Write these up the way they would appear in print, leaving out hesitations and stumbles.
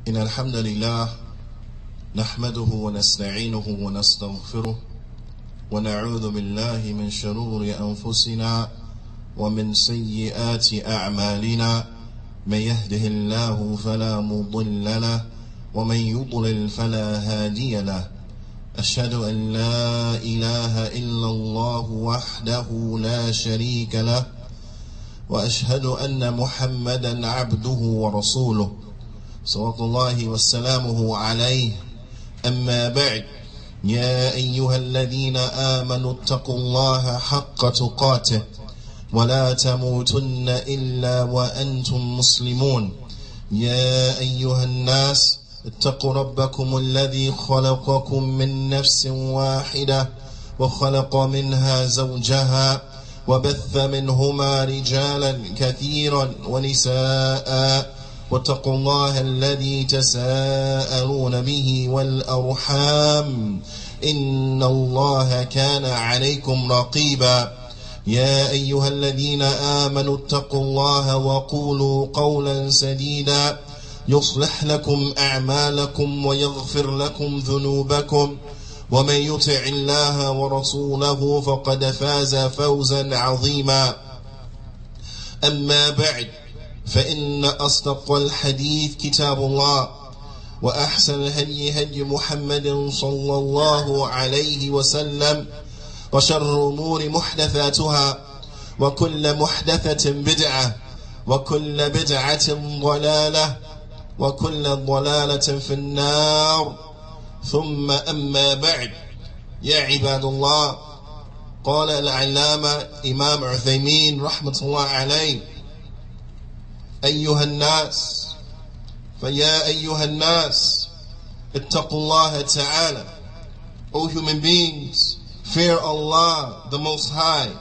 إن الحمد لله نحمده ونستعينه ونستغفره ونعوذ بالله من شرور أنفسنا ومن سيئات أعمالنا من يهده الله فلا مضل له ومن يضلل فلا هادي له أشهد أن لا إله إلا الله وحده لا شريك له وأشهد أن محمدا عبده ورسوله صلوات الله وسلامه عليه أما بعد يا أيها الذين آمنوا اتقوا الله حق تقاته ولا تموتن إلا وأنتم مسلمون يا أيها الناس اتقوا ربكم الذي خلقكم من نفس واحدة وخلق منها زوجها وبث منهما رجالا كثيرا ونساء واتقوا الله الذي تساءلون به والأرحام إن الله كان عليكم رقيبا يا أيها الذين آمنوا اتقوا الله وقولوا قولا سديدا يصلح لكم أعمالكم ويغفر لكم ذنوبكم ومن يطع الله ورسوله فقد فاز فوزا عظيما أما بعد فإن أصدق الحديث كتاب الله وأحسن الهدي هدي محمد صلى الله عليه وسلم وشر الأمور محدثاتها وكل محدثة بدعة وكل بدعة ضلالة وكل ضلالة في النار ثم أما بعد يا عباد الله قال العلامة إمام عثيمين رحمة الله عليه أيها الناس فيا أيها الناس اتقوا الله تعالى O human beings, fear Allah the Most High.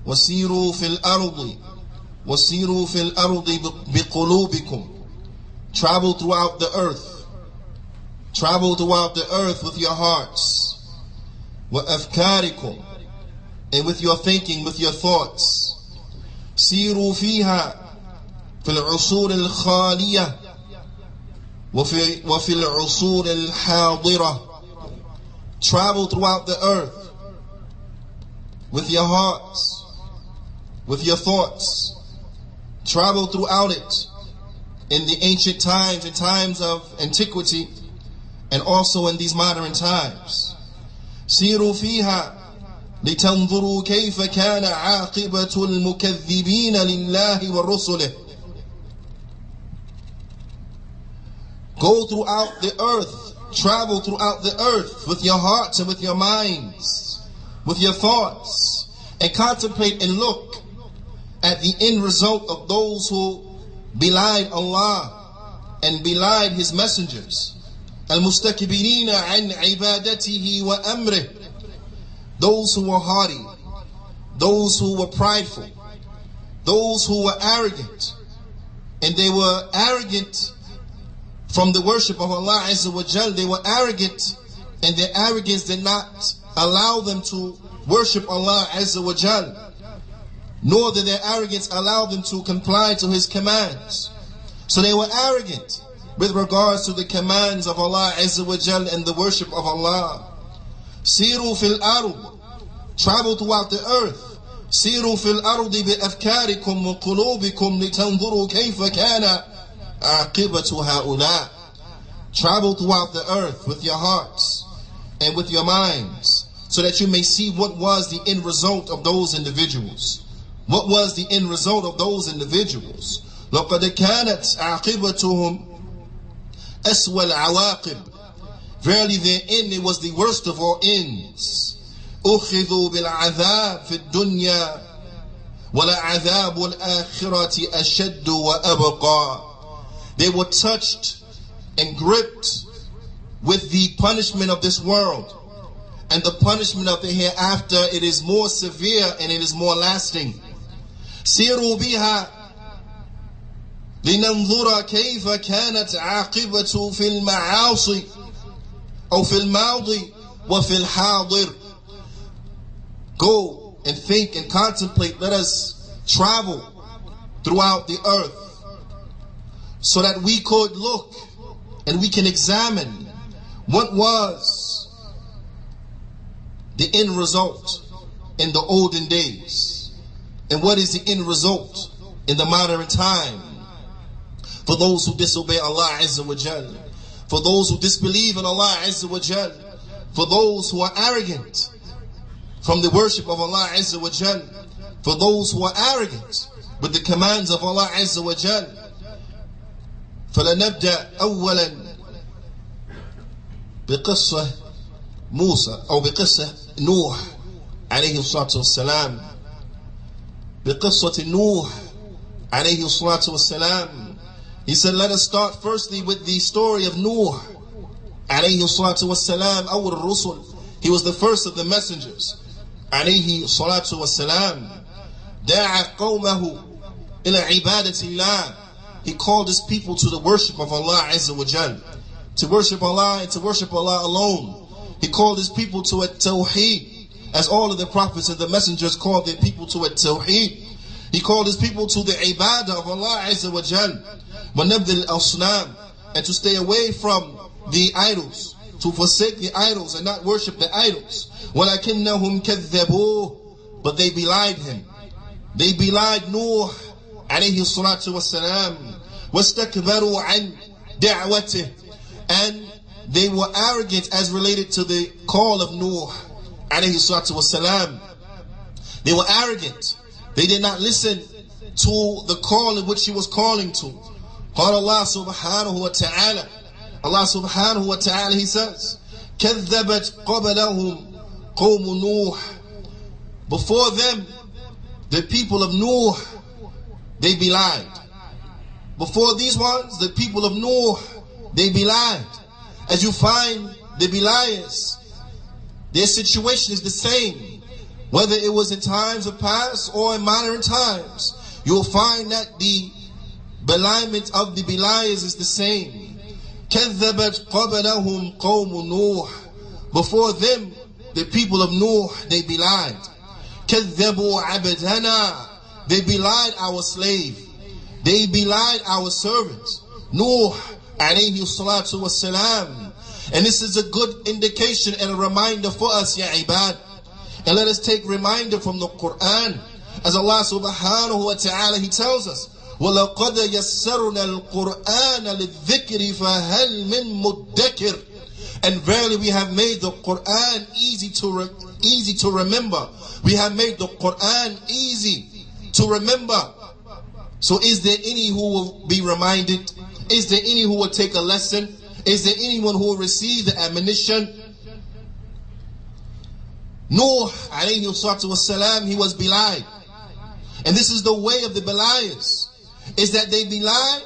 وسيروا في الأرض بقلوبكم. Travel throughout the earth. Travel throughout the earth with your hearts. وأفكاركم, and with your thinking, with your thoughts. سيروا فيها في العصور الخالية وفي العصور الحاضرة. Travel throughout the earth with your hearts, with your thoughts. Travel throughout it in the ancient times, in times of antiquity, and also in these modern times. سيروا فيها لتنظروا كيف كان عاقبة المكذبين لله ورسله. Go throughout the earth, travel throughout the earth with your hearts and with your minds, with your thoughts, and contemplate and look at the end result of those who belied Allah and belied His messengers. المستكبرين عن عبادته وأمره. Those who were haughty, those who were prideful, those who were arrogant, and they were arrogant from the worship of Allah Azza wa Jal. They were arrogant, and their arrogance did not allow them to worship Allah Azza wa Jal, nor did their arrogance allow them to comply to His commands. So they were arrogant with regards to the commands of Allah Azza wa Jal and the worship of Allah. Siru fil ard, travel throughout the earth. Siru fil ardi bi afkarikum wa qulubikum litanzuru kayfa kana aqibatu haula. Travel throughout the earth with your hearts and with your minds, so that you may see what was the end result of those individuals. What was the end result of those individuals? لَقَدْ كَانَتْ عَاقِبَتُهُمْ أَسْوَى الْعَوَاقِبِ. Verily their end, it was the worst of all ends. أُخِذُوا بِالْعَذَابِ فِي الدُّنْيَا وَلَعَذَابُ الْآخِرَةِ أَشَدُّ وَأَبْقَى. They were touched and gripped with the punishment of this world, and the punishment of the hereafter, it is more severe and it is more lasting. سيروا بها لننظر كيف كانت عاقبة في المعاصي أو في الماضي وفي الحاضر. Go and think and contemplate. Let us travel throughout the earth so that we could look and we can examine what was the end result in the olden days and what is the end result in the modern time for those who disobey Allah Azza wa Jal, for those who disbelieve in Allah Azza wa Jal, for those who are arrogant from the worship of Allah Azza wa Jal, for those who are arrogant with the commands of Allah Azza wa Jal. فلنبدأ أولا بقصة موسى أو بقصة نوح عليه الصلاة والسلام. بقصة نوح عليه الصلاة والسلام. He said, let us start firstly with the story of Nuh عليه الصلاة والسلام. أول الرسل, he was the first of the messengers عليه الصلاة والسلام. دعا قومه إلى عبادة الله. He called his people to the worship of Allah Azza wa Jal, to worship Allah and to worship Allah alone. He called his people to a tawheed, as all of the prophets and the messengers called their people to a tawheed. He called his people to the ibadah of Allah Azza wa Jal, وَنَبْذِ الْأَصْنَامِ, and to stay away from the idols, to forsake the idols and not worship the idols. وَلَكِنَّهُمْ كَذَّبُوهُ, but they belied him. They belied Nuh alayhi salatu wassalam. وَاسْتَكْبَرُوا عَنْ دَعْوَتِهِ, and they were arrogant as related to the call of Nuh alayhi salatu wassalam. They were arrogant. They did not listen to the call in which he was calling to. قال Allah subhanahu wa ta'ala, Allah subhanahu wa ta'ala, he says, كَذَّبَتْ قَبَلَهُمْ قَوْمُ نُوحٍ, before them the people of Nuh, they belied. Before these ones, the people of Nuh, they belied. As you find the beliers, their situation is the same. Whether it was in times of past or in modern times, you'll find that the beliement of the beliers is the same. كَذَّبَتْ قَبَلَهُمْ قَوْمُ نُوحٍ, before them, the people of Nuh, they belied. كَذَّبُوا عَبْدَنَا, they belied our slave. They belied our servant, Nuh alayhi salatu wassalam. And this is a good indication and a reminder for us, ya ibad. And let us take reminder from the Qur'an. As Allah subhanahu wa ta'ala, he tells us, وَلَقَدْ يَسَّرْنَا الْقُرْآنَ لِلذِّكْرِ فَهَلْ مِن مُدَّكِرٍ, and verily we have made the Qur'an easy to remember. We have made the Qur'an easy to remember. So is there any who will be reminded? Is there any who will take a lesson? Is there anyone who will receive the admonition? Nuh alayhi salatu wassalam, he was belied. And this is the way of the beliers, is that they belie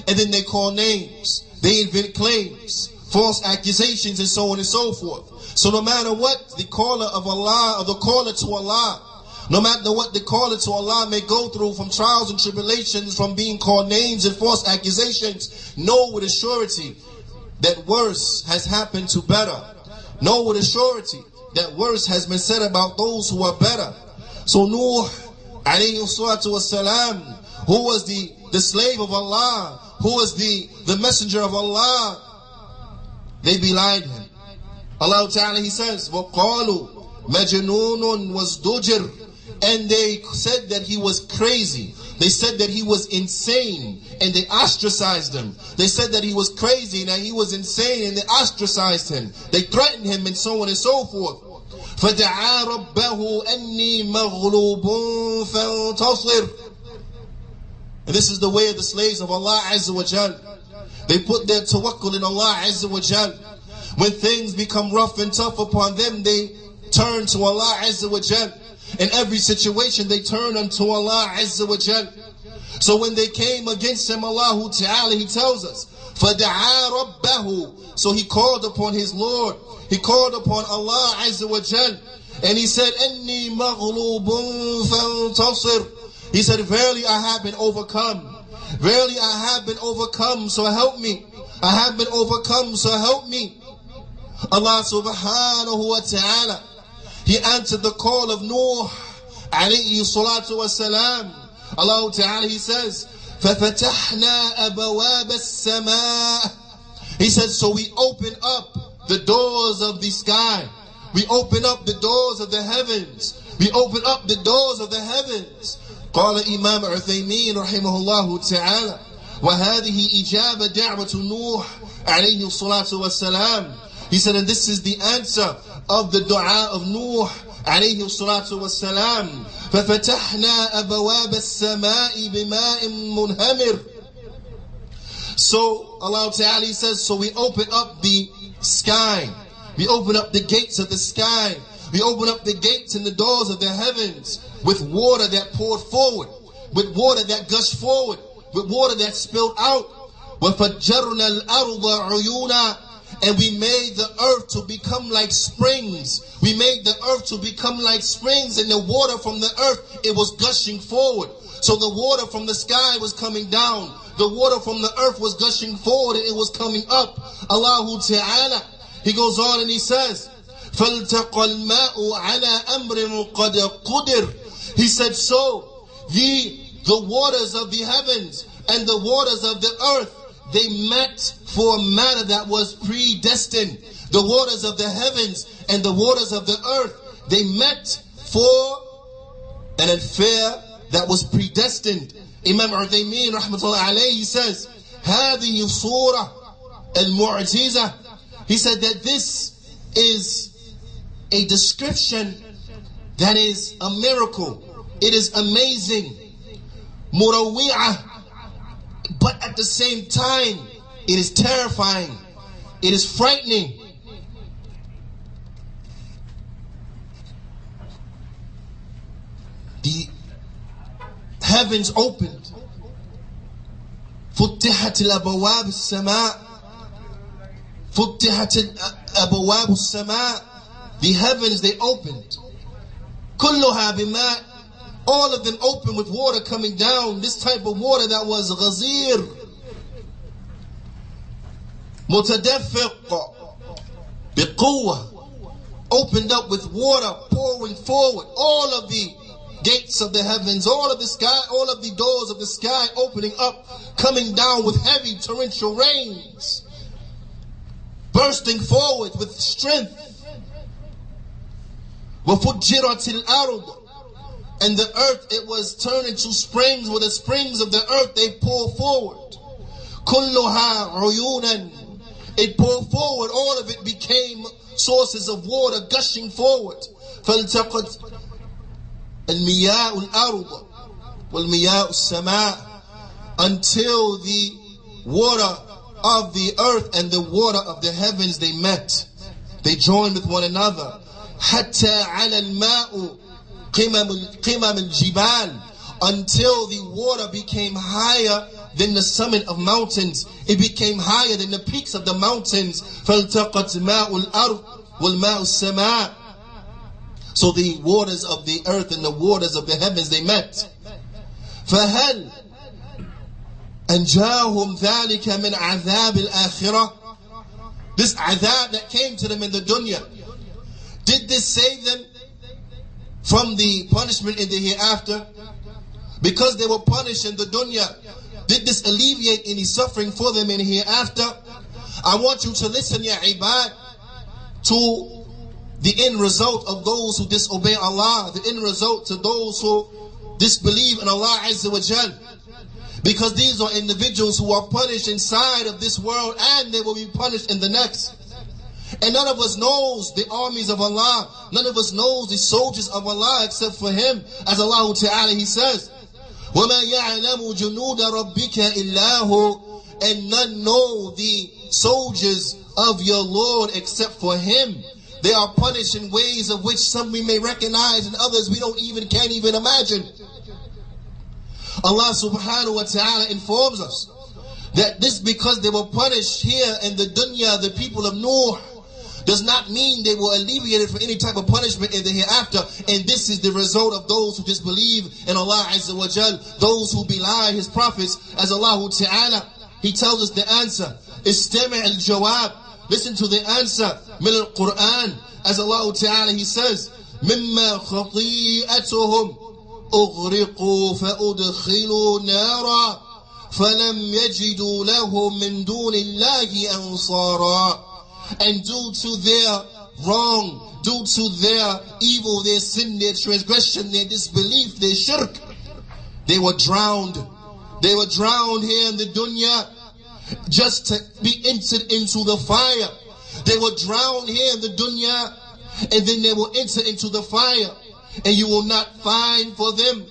and then they call names. They invent claims, false accusations, and so on and so forth. So no matter what the caller of Allah, or the caller to Allah, no matter what the caller to Allah may go through from trials and tribulations, from being called names and false accusations, know with a surety that worse has happened to better. Know with a surety that worse has been said about those who are better. So Nuh alayhi salatu wassalam, who was the slave of Allah, who was the messenger of Allah, they belied him. Allah Ta'ala, he says, وَقَالُوا مَجْنُونٌ وَازْدُجِرٌ, and they said that he was crazy. They said that he was insane, and they ostracized him. They said that he was crazy and that he was insane, and they ostracized him. They threatened him, and so on and so forth. فَدَعَا رَبَّهُ أَنِّي مَغْلُوبٌ فَانْتَصِرْ. And this is the way of the slaves of Allah Azza wa Jal. They put their tawakkul in Allah Azza wa Jal. When things become rough and tough upon them, they turn to Allah Azza wa Jal. In every situation, they turn unto Allah Azza wa Jal. So when they came against him, Allah Ta'ala, he tells us, فَدَعَا رَبَّهُ, so he called upon his Lord. He called upon Allah Azza wa Jal. And he said, أَنِّي مَغْلُوبٌ فَانْتَصِرْ. He said, verily I have been overcome. Verily I have been overcome, so help me. I have been overcome, so help me. Allah subhanahu wa ta'ala, he answered the call of Nuh alayhi salatu wassalam. Allah Ta'ala, he says, فَفَتَحْنَا أَبْوَابَ السَّمَاءِ. He said, so we open up the doors of the sky. We open up the doors of the heavens. We open up the doors of the heavens. قال إمام عثيمين رحمه الله تعالى وهذه إجابة دعوة نوح عليه الصلاة والسلام. He said, and this is the answer of the dua of Nuh عليه الصلاة والسلام. ففتحنا أبواب السماء بماء منهمر. So Allah Ta'ala says, so we open up the sky. We open up the gates of the sky. We open up the gates and the doors of the heavens with water that poured forward, with water that gushed forward, with water that spilled out. وَفَجَّرْنَا الْأَرْضَ عُيُونًا. And we made the earth to become like springs. We made the earth to become like springs, and the water from the earth, it was gushing forward. So the water from the sky was coming down. The water from the earth was gushing forward, and it was coming up. Allahu Ta'ala, He goes on and He says, فَالْتَقَى الْمَاءُ عَلَىٰ أَمْرٍ قَدْ قُدِرٍ. He said, so the waters of the heavens and the waters of the earth, they met for a matter that was predestined. The waters of the heavens and the waters of the earth, they met for an affair that was predestined. Imam Uthaymeen rahmatullah alayhi says, هذه صورة المعجزة. He said that this is a description that is a miracle. It is amazing. Murawwi'ah. But at the same time, it is terrifying. It is frightening. The heavens opened. فتحت الأبواب السماء. فتحت الأبواب السماء. The heavens, they opened. كلها بماء. All of them open with water coming down. This type of water that was غزير متدفق بقوة. Opened up with water pouring forward. All of the gates of the heavens, all of the sky, all of the doors of the sky opening up, coming down with heavy torrential rains, bursting forward with strength. وَفُجِّرَتِ الْأَرْضُ. And the earth, it was turned into springs, where the springs of the earth, they pour forward. كُلُّهَا عُيُونًا. It poured forward, all of it became sources of water gushing forward. فَالْتَقَتْ الْمِيَاءُ الْأَرْضُ وَالْمِيَاءُ السَّمَاءِ. Until the water of the earth and the water of the heavens, they met. They joined with one another. حَتَّى عَلَى الْمَاءُ قِمَمِ الْجِبَالِ. Until the water became higher than the summit of mountains. It became higher than the peaks of the mountains. فَالْتَقَتْ مَاءُ الْأَرْضِ وَالْمَاءُ السَّمَاءِ. So the waters of the earth and the waters of the heavens, they met. فَهَلْ أَنْجَاهُمْ ذَلِكَ مِنْ عَذَابِ الْآخِرَةِ. This adhab that came to them in the dunya, did this save them from the punishment in the hereafter? Because they were punished in the dunya, did this alleviate any suffering for them in the hereafter? I want you to listen, ya ibad, to the end result of those who disobey Allah, the end result to those who disbelieve in Allah Azza wa Jal. Because these are individuals who are punished inside of this world, and they will be punished in the next. And none of us knows the armies of Allah. None of us knows the soldiers of Allah except for Him. As Allah Ta'ala, He says, وَمَا يَعْلَمُ جُنُودَ رَبِّكَ إِلَّا هُ. And none know the soldiers of your Lord except for Him. They are punished in ways of which some we may recognize and others we can't even imagine. Allah subhanahu wa ta'ala informs us that this, because they were punished here in the dunya, the people of Nuh, does not mean they were alleviated from any type of punishment in the hereafter. And this is the result of those who disbelieve in Allah Azza wa Jal, those who belie His prophets. As Allah Ta'ala, He tells us the answer. Istami' al-jawab. Listen to the answer. Min al-Qur'an. As Allah Ta'ala, He says, مِمَّا خَطِيئَتُهُمْ أُغْرِقُوا فَأُدْخِلُوا نَارًا. فَلَمْ يَجِدُوا لَهُم مِّن دُونِ اللَّهِ أَنصَارًا. And due to their wrong, due to their evil, their sin, their transgression, their disbelief, their shirk, they were drowned. They were drowned here in the dunya just to be entered into the fire. They were drowned here in the dunya, and then they will enter into the fire. And you will not find for them,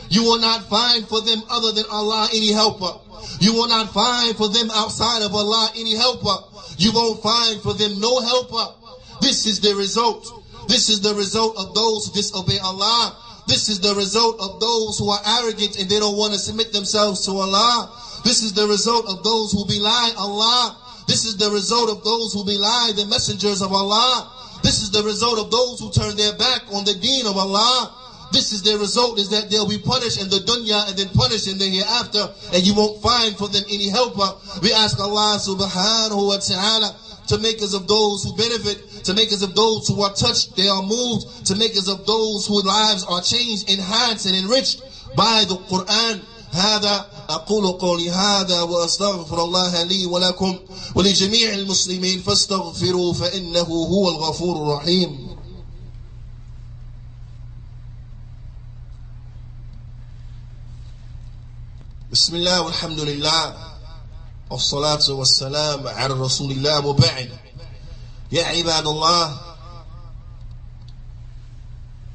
you will not find for them other than Allah any helper. You will not find for them outside of Allah any helper. You won't find for them no helper. This is the result. This is the result of those who disobey Allah. This is the result of those who are arrogant and they don't want to submit themselves to Allah. This is the result of those who belie Allah. This is the result of those who belie the messengers of Allah. This is the result of those who turn their back on the deen of Allah. This is their result, is that they'll be punished in the dunya and then punished in the hereafter, and you won't find for them any helper. We ask Allah subhanahu wa ta'ala to make us of those who benefit, to make us of those who are touched, they are moved, to make us of those whose lives are changed, enhanced and enriched by the Qur'an. هذا أقول قولي هذا وأستغفر الله لي ولكم ولجميع المسلمين فاستغفروا فإنه هو الغفور الرحيم. بسم الله والحمد لله والصلاة والسلام على رسول الله وبعد. يا عباد الله,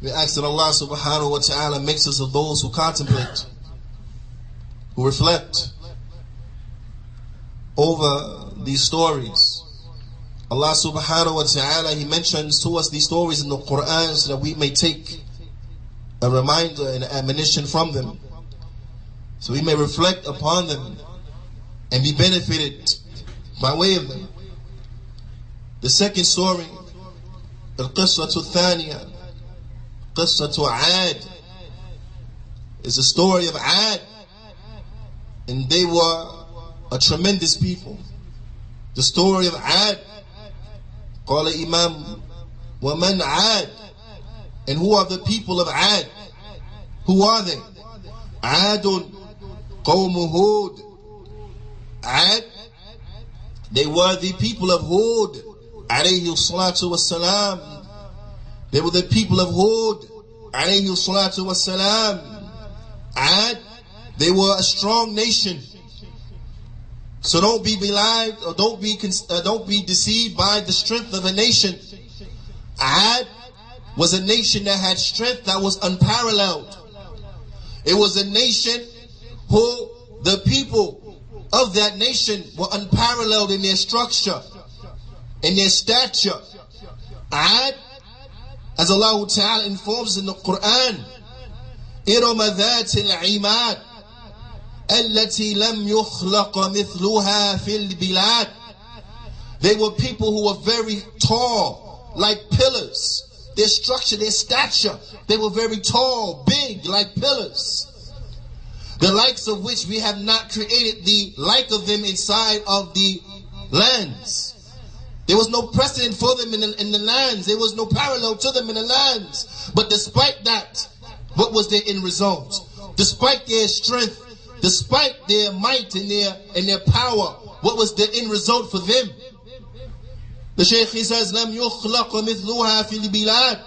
we ask that Allah subhanahu wa ta'ala makes us of those who contemplate, who reflect over these stories. Allah subhanahu wa ta'ala, He mentions to us these stories in the Qur'an so that we may take a reminder and admonition from them, so we may reflect upon them and be benefited by way of them. The second story, Al-Qissatu Thaniya, Qissatu Aad, is the story of Aad. And they were a tremendous people. The story of Aad. Qala Imam, وَمَنْ Aad. And who are the people of Aad? Who are they? Aadun Qawmu Hud. Aad, they were the people of Hud, alayhi salatu wassalam. They were the people of Hud, alayhi salatu wassalam. Aad, they were a strong nation. So don't be belied or don't be deceived by the strength of a nation. Aad was a nation that had strength that was unparalleled. It was a nation who the people of that nation were unparalleled in their structure, in their stature. Aad, as Allah Ta'ala informs in the Qur'an, إِرَمَ ذَاتِ الْعِمَادِ التي لم يخلق مثلها في البلاد. They were people who were very tall, like pillars. Their structure, their stature, they were very tall, big, like pillars, the likes of which we have not created the like of them inside of the lands. There was no precedent for them in the lands. There was no parallel to them in the lands. But despite that, what was their end result? Despite their strength, despite their might and their power, what was the end result for them? The Shaykh, he says, لَمْ يُخْلَقَ مِثْلُهَا فِي الْبِلَادِ.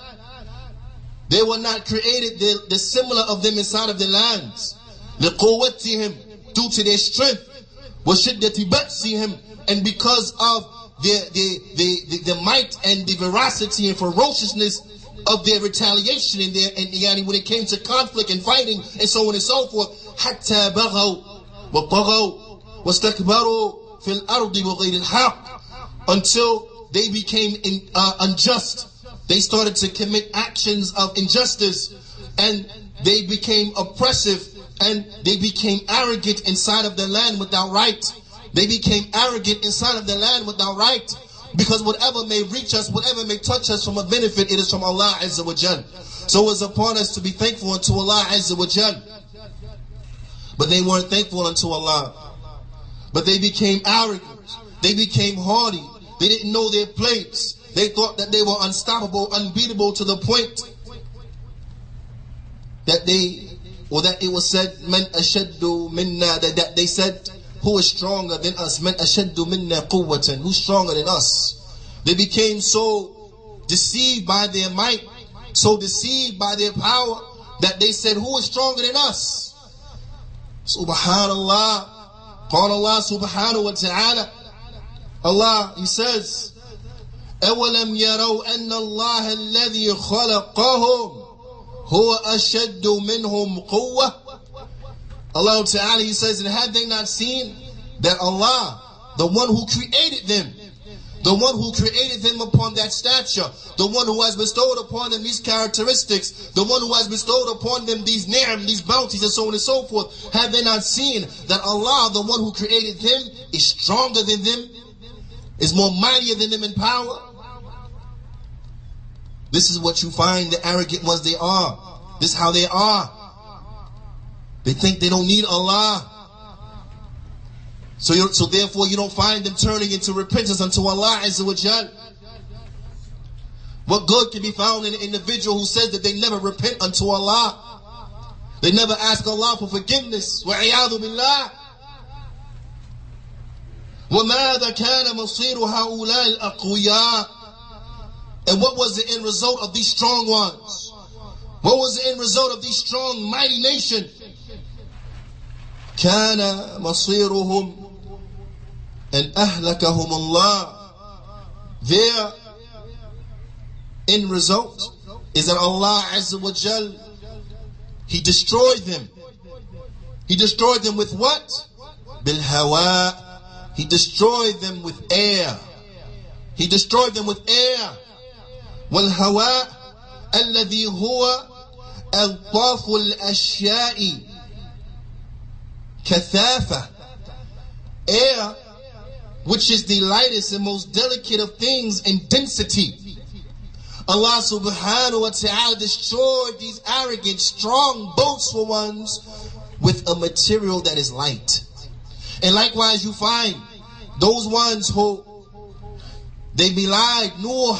They were not created the similar of them inside of the lands. لِقُوَّتِهِمْ, due to their strength. وَشِدَّةِ بَأْسِهِمْ, and because of the might and the veracity and ferociousness of their retaliation and Juyaanee when it came to conflict and fighting and so on and so forth. حتى بغوا وطغوا واستكبروا في الأرض بغير الحق, until they became unjust. They started to commit actions of injustice, and they became oppressive, and they became arrogant inside of the land without right. They became arrogant inside of the land without right. Because whatever may reach us, whatever may touch us from a benefit, it is from Allah Azza wa Jal. So it's upon us to be thankful unto Allah Azza wa Jal. But they weren't thankful unto Allah. But they became arrogant. They became haughty. They didn't know their place. They thought that they were unstoppable, unbeatable, to the point that they or that it was said, Man ashaddu minna, that they said, who is stronger than us? Man ashaddu minna quwwatan, who's stronger than us? They became so deceived by their might, so deceived by their power, that they said, who is stronger than us? Subhanallah. Qala Allah subhanahu wa ta'ala. Allah, He says, أَوَلَمْ يَرَوْا أَنَّ اللَّهَ الَّذِي خَلَقَهُمْ هُوَ أَشَدُّ مِنْهُمْ قُوَّةً. Allah Ta'ala, He says, and have they not seen that Allah, the one who created them, the one who created them upon that stature, the one who has bestowed upon them these characteristics, the one who has bestowed upon them these ni'am, these bounties, and so on and so forth, have they not seen that Allah, the one who created them, is stronger than them, is more mightier than them in power? This is what you find the arrogant ones they are. This is how they are. They think they don't need Allah. So therefore you don't find them turning into repentance unto Allah Azza wa Jal. What good can be found in an individual who says that they never repent unto Allah? They never ask Allah for forgiveness. وَعِيَاذُ بِاللَّهِ. وَمَاذَا كَانَ مَصِيرُ هَؤُلَاءِ الْأَقْوِيَاءِ. And what was the end result of these strong ones? What was the end result of these strong, mighty nation? كَانَ مَصِيرُهُمْ أَنْ أَهْلَكَهُمُ اللَّهِ. Their end result is that Allah Azza wa Jal, He destroyed them. He destroyed them with what? بِالْهَوَاءِ. He destroyed them with air. He destroyed them with air. وَالْهَوَاءِ الَّذِي هُوَ أَلْطَافُ الْأَشْيَاءِ كَثَافَةً. Air, which is the lightest and most delicate of things in density. Allah subhanahu wa ta'ala destroyed these arrogant, strong, boastful ones with a material that is light. And likewise you find those ones who they belied Nuh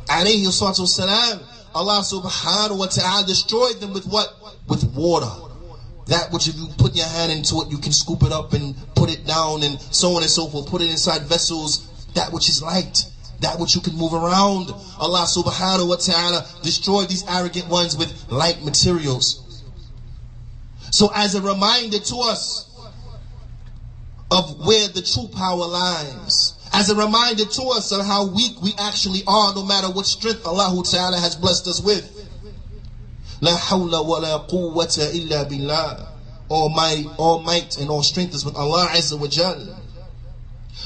alayhi salatu wasalam. Allah subhanahu wa ta'ala destroyed them with what? With water. That which if you put your hand into it, you can scoop it up and put it down and so on and so forth. Put it inside vessels. That which is light. That which you can move around. Allah subhanahu wa ta'ala destroyed these arrogant ones with light materials. So as a reminder to us of where the true power lies, as a reminder to us of how weak we actually are, no matter what strength Allah Ta'ala has blessed us with. La hawla wa la quwwata illa billah. All might and all strength is with Allah Azza wa Jal.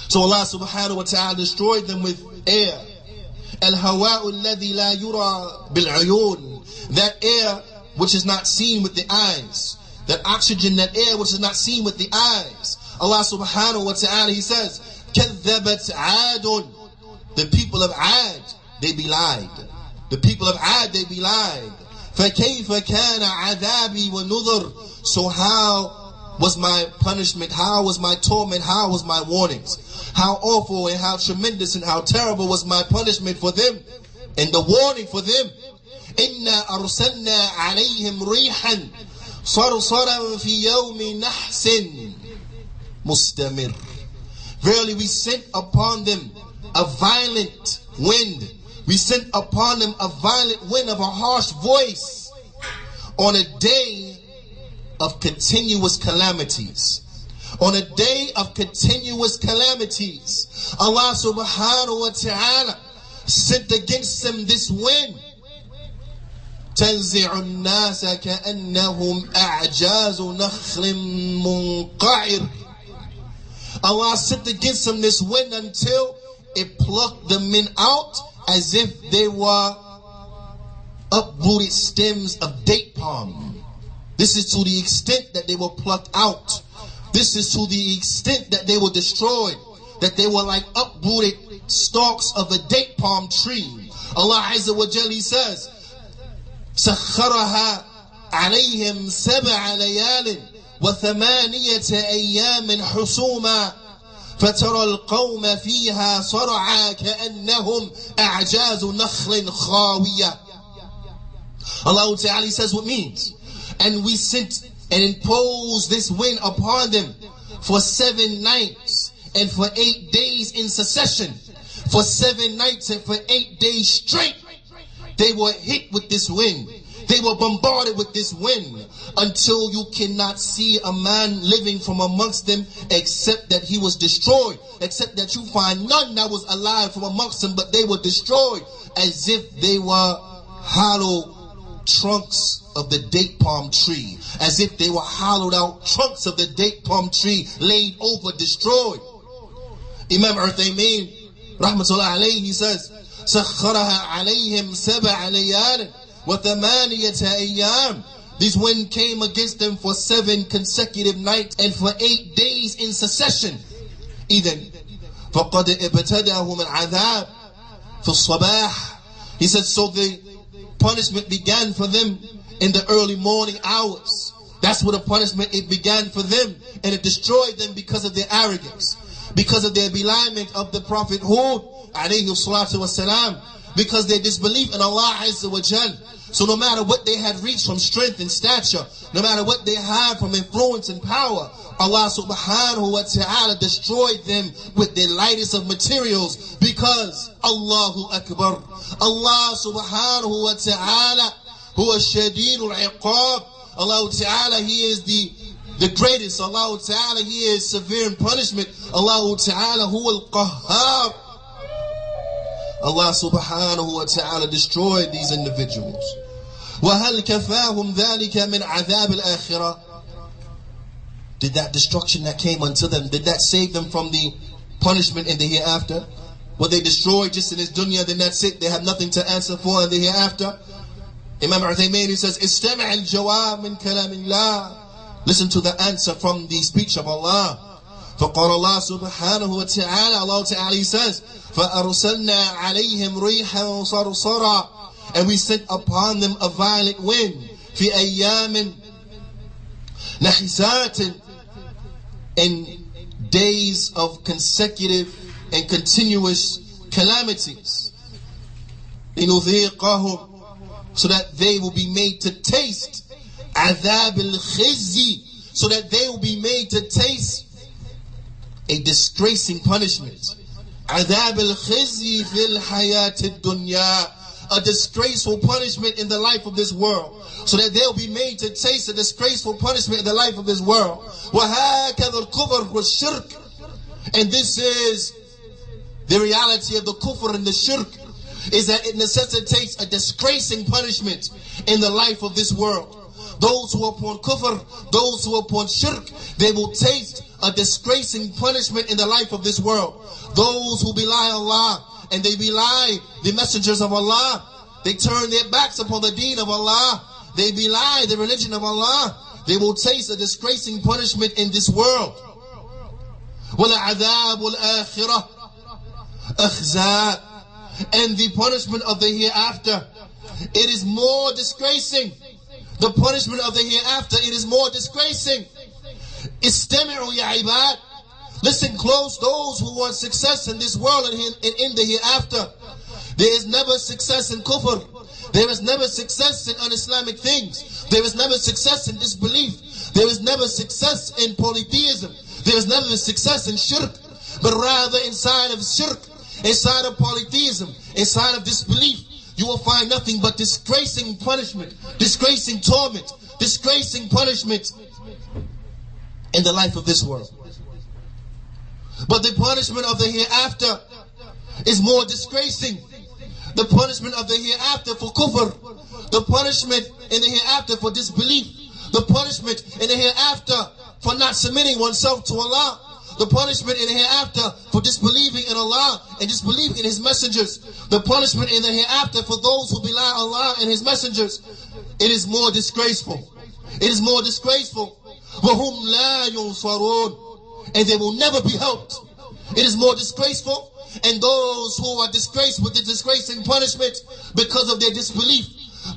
So Allah subhanahu wa ta'ala destroyed them with air. Al-hawa'u alladhi la yura bil-uyun. That air which is not seen with the eyes. That oxygen, that air which is not seen with the eyes. Allah subhanahu wa ta'ala, He says, كَذَّبَتْ عَادٌ. The people of Ad, they belied. The people of Ad, they belied. فَكَيْفَ كَانَ عَذَابِي وَنُذُرْ. So how was my punishment? How was my torment? How was my warnings? How awful and how tremendous and how terrible was my punishment for them and the warning for them. إِنَّا أَرْسَلْنَا عَلَيْهِمْ رِيحًا صَرْصَرًا فِي يَوْمِ نَحْسٍ مُسْتَمِرٍ. Verily we sent upon them a violent wind. We sent upon them a violent wind of a harsh voice on a day of continuous calamities. On a day of continuous calamities, Allah subhanahu wa ta'ala sent against them this wind. تَنْزِعُ النَّاسَ كَأَنَّهُمْ أَعْجَازُ نَخْلٍ مُنْقَعِرٍ. Allah sent against them this wind until it plucked the men out as if they were uprooted stems of date palm. This is to the extent that they were plucked out. This is to the extent that they were destroyed, that they were like uprooted stalks of a date palm tree. Allah Azza wa Jalla, He says, سَخَّرَهَا عَلَيْهِمْ سَبْعَ لَيَالٍ وَثَمَانِيَةَ أَيَّامٍ حُسُومًا فَتَرَى الْقَوْمَ فِيهَا صَرْعَى كَأَنَّهُمْ أَعْجَازُ نَخْلٍ خَاوِيَةٍ. Allah Ta'ala says what means. And we sent and imposed this wind upon them for 7 nights and for 8 days in succession. For 7 nights and for 8 days straight, they were hit with this wind. They were bombarded with this wind until you cannot see a man living from amongst them except that he was destroyed. Except that you find none that was alive from amongst them, but they were destroyed as if they were hollow trunks of the date palm tree. As if they were hollowed out trunks of the date palm tree laid over, destroyed. Imam Urthaymin, rahmatullah alayhi, he says, سَخَّرَهَا عَلَيْهِمْ سَبَعَ لَيَالٍ وَثَمَانِيَةَ أَيَّامٍ. This wind came against them for 7 consecutive nights and for 8 days in succession. إِذَنْ فَقَدْ إِبْتَدَاهُمْ الْعَذَابِ فِي الصَّبَاحِ. He said, so the punishment began for them in the early morning hours. That's what the punishment, it began for them. And it destroyed them because of their arrogance, because of their beliement of the Prophet Hud, alayhi salatu wasalam, because they disbelief in Allah Azza wa Jal. So no matter what they had reached from strength and stature, no matter what they had from influence and power, Allah subhanahu wa ta'ala destroyed them with the lightest of materials, because Allahu Akbar, Allah subhanahu wa ta'ala, huwa shadidul iqab, Allah ta'ala, He is the greatest. Allah ta'ala, He is severe in punishment. Allah ta'ala, huwa al-qahhar. Allah subhanahu wa ta'ala destroyed these individuals. وَهَلْ كَفَاهُمْ ذَلِكَ مِنْ عَذَابِ الْآخِرَةِ. Did that destruction that came unto them, did that save them from the punishment in the hereafter? Were they destroyed just in this dunya, then that's it? They have nothing to answer for in the hereafter? Imam Urthaymin, he says, استمع الجواب من كلام الله. Listen to the answer from the speech of Allah. فقال الله سبحانه وتعالى, Allah Ta'ala, He says, فأرسلنا عليهم ريحا صرصرا. And we sent upon them a violent wind. في أيام نحسات. In days of consecutive and continuous calamities. لنذيقهم. So that they will be made to taste عذاب الخزي. So that they will be made to taste a disgracing punishment. عذاب الخزي في الحياة الدنيا. A disgraceful punishment in the life of this world. So that they'll be made to taste a disgraceful punishment in the life of this world. وَهَكَذَا الْكُفْرُ وَالشِّرْكُ. And this is the reality of the kufr and the shirk, is that it necessitates a disgracing punishment in the life of this world. Those who are upon kufr, those who are upon shirk, they will taste a disgracing punishment in the life of this world. Those who belie Allah and they belie the messengers of Allah, they turn their backs upon the deen of Allah, they belie the religion of Allah, they will taste a disgracing punishment in this world. وَلَعَذَابُ الْآخِرَةِ أَخْزَاء. And the punishment of the hereafter, it is more disgracing. The punishment of the hereafter, it is more disgracing. Istami'u ya ibad. Listen close, those who want success in this world and in the hereafter. There is never success in kufr. There is never success in un-Islamic things. There is never success in disbelief. There is never success in polytheism. There is never success in shirk. But rather inside of shirk, inside of polytheism, inside of disbelief, you will find nothing but disgracing punishment, disgracing torment, disgracing punishment in the life of this world. But the punishment of the hereafter is more disgracing. The punishment of the hereafter for kufr, the punishment in the hereafter for disbelief, the punishment in the hereafter for not submitting oneself to Allah, the punishment in the hereafter for disbelieving in Allah and disbelieving in His messengers, the punishment in the hereafter for those who belie Allah and His messengers, it is more disgraceful. It is more disgraceful. وَهُمْ لَا يُنصَرُونَ. And they will never be helped. It is more disgraceful. And those who are disgraced with the disgracing punishment because of their disbelief,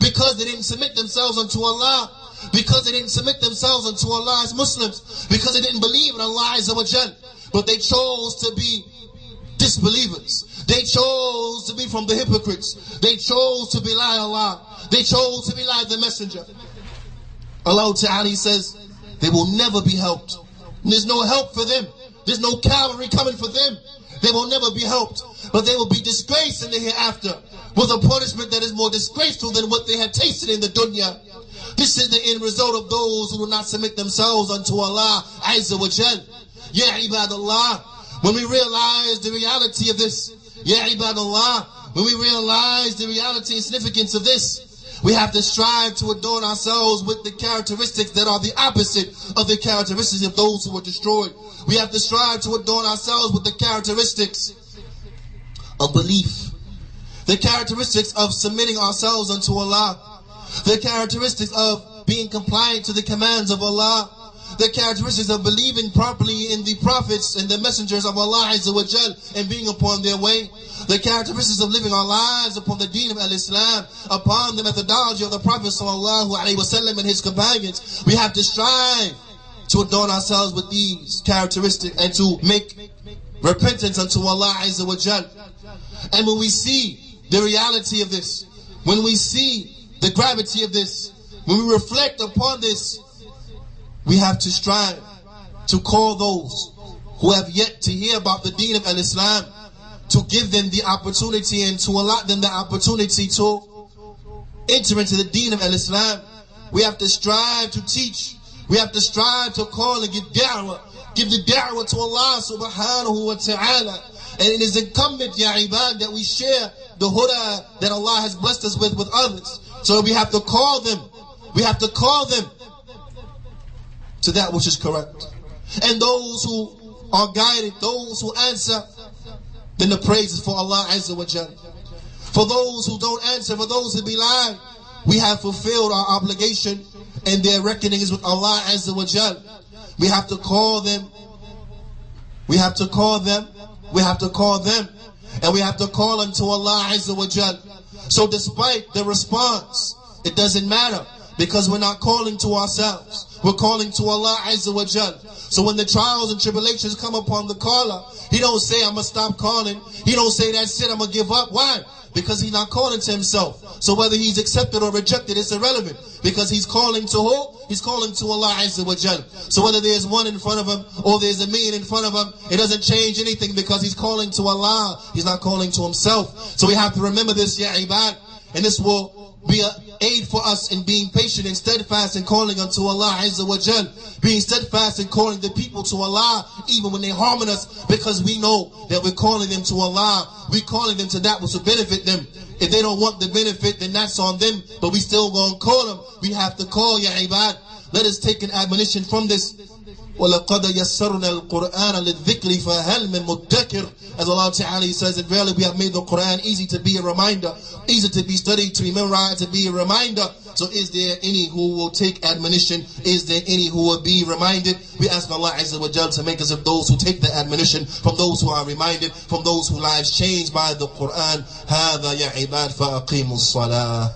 because they didn't submit themselves unto Allah, because they didn't submit themselves unto Allah as Muslims, because they didn't believe in Allah Azza wa Jal, but they chose to be disbelievers. They chose to be from the hypocrites. They chose to belie Allah. They chose to belie the messenger. Allah Ta'ala says, they will never be helped. And there's no help for them. There's no cavalry coming for them. They will never be helped. But they will be disgraced in the hereafter with a punishment that is more disgraceful than what they had tasted in the dunya. This is the end result of those who do not submit themselves unto Allah Azza wa Jal. Ya ibadallah, when we realize the reality of this, Ya ibadallah, when we realize the reality and significance of this, we have to strive to adorn ourselves with the characteristics that are the opposite of the characteristics of those who were destroyed. We have to strive to adorn ourselves with the characteristics of belief, the characteristics of submitting ourselves unto Allah, the characteristics of being compliant to the commands of Allah, the characteristics of believing properly in the prophets and the messengers of Allah Azza wa Jal and being upon their way, the characteristics of living our lives upon the deen of al-Islam, upon the methodology of the Prophet sallallahu alaihi wasallam and his companions. We have to strive to adorn ourselves with these characteristics and to make repentance unto Allah Azza wa Jal. And when we see the reality of this, when we see the gravity of this, when we reflect upon this, we have to strive to call those who have yet to hear about the deen of al-Islam, to give them the opportunity and to allot them the opportunity to enter into the deen of al-Islam. We have to strive to teach. We have to strive to call and give da'wah. Give the da'wah to Allah subhanahu wa ta'ala. And it is incumbent, ya ibad, that we share the huda that Allah has blessed us with others. So we have to call them. We have to call them to that which is correct. And those who are guided, those who answer, then the praise is for Allah Azza wa Jal. For those who don't answer, for those who belie, we have fulfilled our obligation, and their reckoning is with Allah Azza wa Jal. We have to call them. We have to call them. We have to call them. And we have to call unto Allah Azza wa Jal. So despite the response, it doesn't matter, because we're not calling to ourselves. We're calling to Allah Azza wa Jal. So when the trials and tribulations come upon the caller, he don't say, I'm going to stop calling. He don't say, that's it, I'm going to give up. Why? Because he's not calling to himself. So whether he's accepted or rejected, it's irrelevant. Because he's calling to who? He's calling to Allah Azza wa Jal. So whether there's one in front of him or there's a million in front of him, it doesn't change anything, because he's calling to Allah. He's not calling to himself. So we have to remember this, ya ibad. And this will be an aid for us in being patient and steadfast in calling unto Allah Azza wa Jal. Being steadfast in calling the people to Allah even when they're harming us, because we know that we're calling them to Allah. We're calling them to that which will benefit them. If they don't want the benefit, then that's on them, but we still gonna call them. We have to call, ya ibad. Let us take an admonition from this. وَلَقَدْ يَسَّرْنَا الْقُرْآنَ لِلذِّكْرِ فَهَلْ مِن مُدَّكِرٍ. As Allah Ta'ala says, and verily we have made the Qur'an easy to be a reminder, easy to be studied, to be memorized, to be a reminder. So is there any who will take admonition? Is there any who will be reminded? We ask Allah Azza wa Jal to make us of those who take the admonition, from those who are reminded, from those whose lives changed by the Qur'an. هذا يا عباد فأقيموا الصلاة.